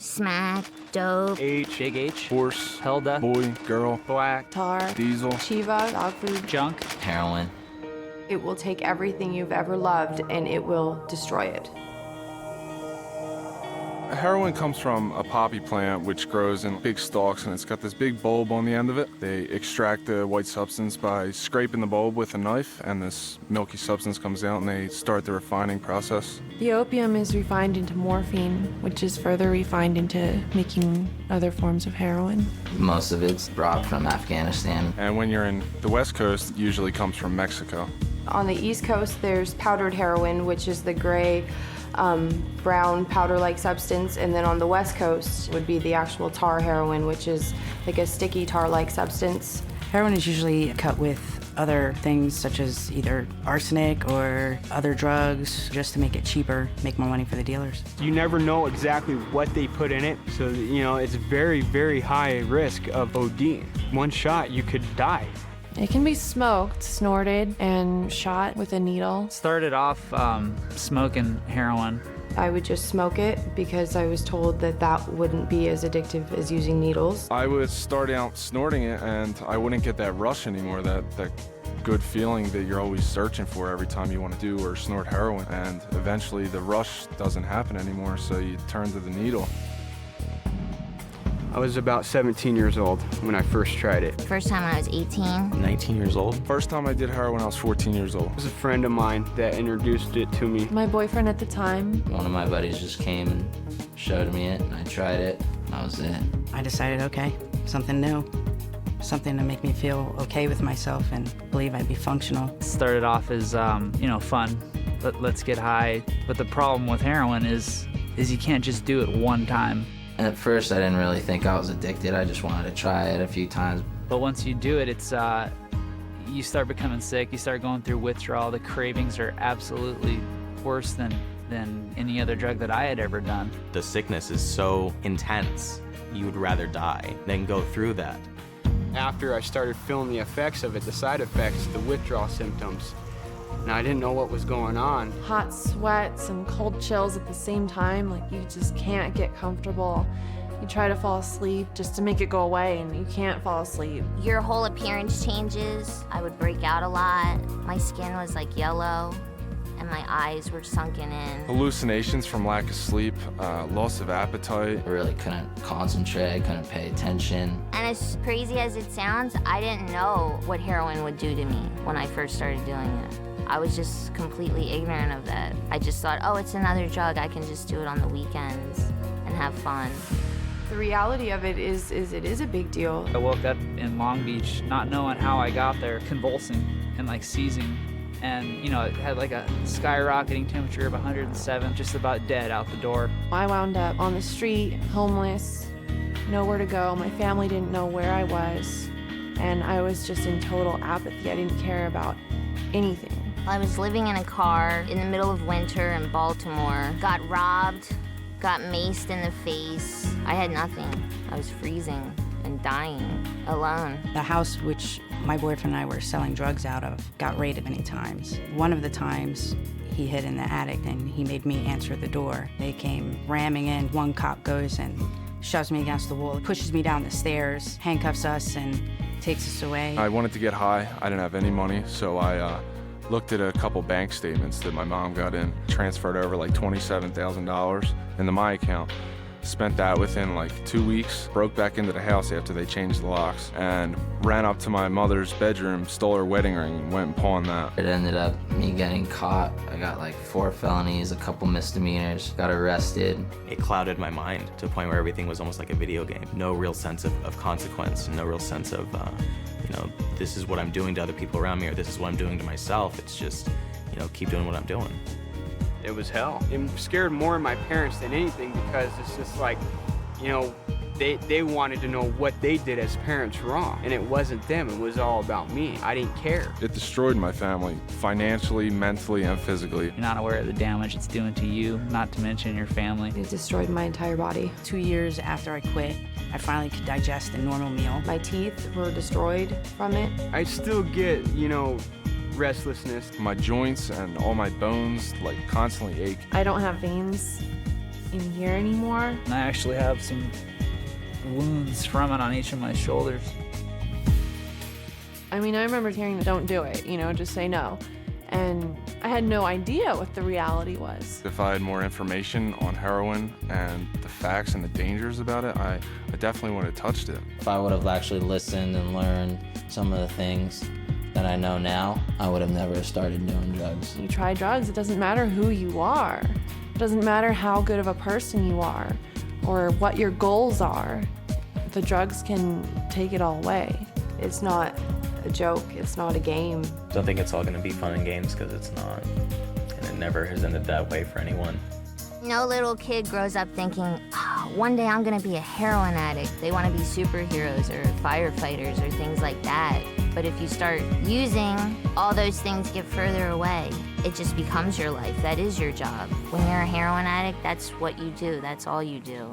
Smack, dope. H, Big H, horse, Helda, boy, girl, black, tar, diesel. Shiva, dog food. junk. Heroin. It will take everything you've ever loved and it will destroy it. Heroin comes from a poppy plant which grows in big stalks, and it's got this big bulb on the end of it. They extract the white substance by scraping the bulb with a knife, and this milky substance comes out, and they start the refining process. The opium is refined into morphine, which is further refined into making other forms of heroin. Most of it's brought from Afghanistan. And when you're in the West Coast, it usually comes from Mexico. On the East Coast, there's powdered heroin, which is the gray, brown powder-like substance, and then on the West Coast would be the actual tar heroin, which is like a sticky tar-like substance. Heroin is usually cut with other things such as either arsenic or other drugs just to make it cheaper, make more money for the dealers. You never know exactly what they put in it, so you know it's very, very high risk of ODing. One shot, you could die. It can be smoked, snorted, and shot with a needle. Started off smoking heroin. I would just smoke it because I was told that that wouldn't be as addictive as using needles. I would start out snorting it, and I wouldn't get that rush anymore, that good feeling that you're always searching for every time you want to do or snort heroin. And eventually the rush doesn't happen anymore, so you turn to the needle. I was about 17 years old when I first tried it. First time when I was 18. 19 years old. First time I did heroin, I was 14 years old. It was a friend of mine that introduced it to me. My boyfriend at the time. One of my buddies just came and showed me it, and I tried it. That was it. I decided, okay, something new, something to make me feel okay with myself and believe I'd be functional. Started off as, fun. Let's get high. But the problem with heroin is you can't just do it one time. And at first, I didn't really think I was addicted. I just wanted to try it a few times. But once you do it, it's you start becoming sick. You start going through withdrawal. The cravings are absolutely worse than any other drug that I had ever done. The sickness is so intense, you would rather die than go through that. After I started feeling the effects of it, the side effects, the withdrawal symptoms, and I didn't know what was going on. Hot sweats and cold chills at the same time, like you just can't get comfortable. You try to fall asleep just to make it go away, and you can't fall asleep. Your whole appearance changes. I would break out a lot. My skin was like yellow, and my eyes were sunken in. Hallucinations from lack of sleep, loss of appetite. I really couldn't concentrate, couldn't pay attention. And as crazy as it sounds, I didn't know what heroin would do to me when I first started doing it. I was just completely ignorant of that. I just thought, oh, it's another drug. I can just do it on the weekends and have fun. The reality of it is it is a big deal. I woke up in Long Beach not knowing how I got there, convulsing and like seizing. And, it had like a skyrocketing temperature of 107, just about dead out the door. I wound up on the street, homeless, nowhere to go. My family didn't know where I was, and I was just in total apathy. I didn't care about anything. I was living in a car in the middle of winter in Baltimore, got robbed, got maced in the face. I had nothing. I was freezing and dying, alone. The house which my boyfriend and I were selling drugs out of got raided many times. One of the times, he hid in the attic and he made me answer the door. They came ramming in. One cop goes and shoves me against the wall, pushes me down the stairs, handcuffs us, and takes us away. I wanted to get high. I didn't have any money, so I looked at a couple bank statements that my mom got in, transferred over like $27,000 into my account. Spent that within like 2 weeks, broke back into the house after they changed the locks, and ran up to my mother's bedroom, stole her wedding ring, and went and pawned that. It ended up me getting caught. I got like 4 felonies, a couple misdemeanors, got arrested. It clouded my mind to a point where everything was almost like a video game. No real sense of consequence, no real sense of, this is what I'm doing to other people around me, or this is what I'm doing to myself. It's just, keep doing what I'm doing. It was hell. It scared more of my parents than anything because it's just like, they wanted to know what they did as parents wrong. And it wasn't them, it was all about me. I didn't care. It destroyed my family, financially, mentally, and physically. You're not aware of the damage it's doing to you, not to mention your family. It destroyed my entire body. 2 years after I quit, I finally could digest a normal meal. My teeth were destroyed from it. I still get, restlessness. My joints and all my bones constantly ache. I don't have veins in here anymore. And I actually have some wounds from it on each of my shoulders. I mean, I remember hearing, don't do it, you know, just say no. And I had no idea what the reality was. If I had more information on heroin and the facts and the dangers about it, I definitely would have touched it. If I would have actually listened and learned some of the things that I know now, I would have never started doing drugs. You try drugs, it doesn't matter who you are. It doesn't matter how good of a person you are or what your goals are. The drugs can take it all away. It's not a joke, it's not a game. I don't think it's all gonna be fun and games, because it's not. And it never has ended that way for anyone. No little kid grows up thinking, oh, one day I'm gonna be a heroin addict. They wanna be superheroes or firefighters or things like that. But if you start using, all those things get further away. It just becomes your life. That is your job. When you're a heroin addict, that's what you do. That's all you do.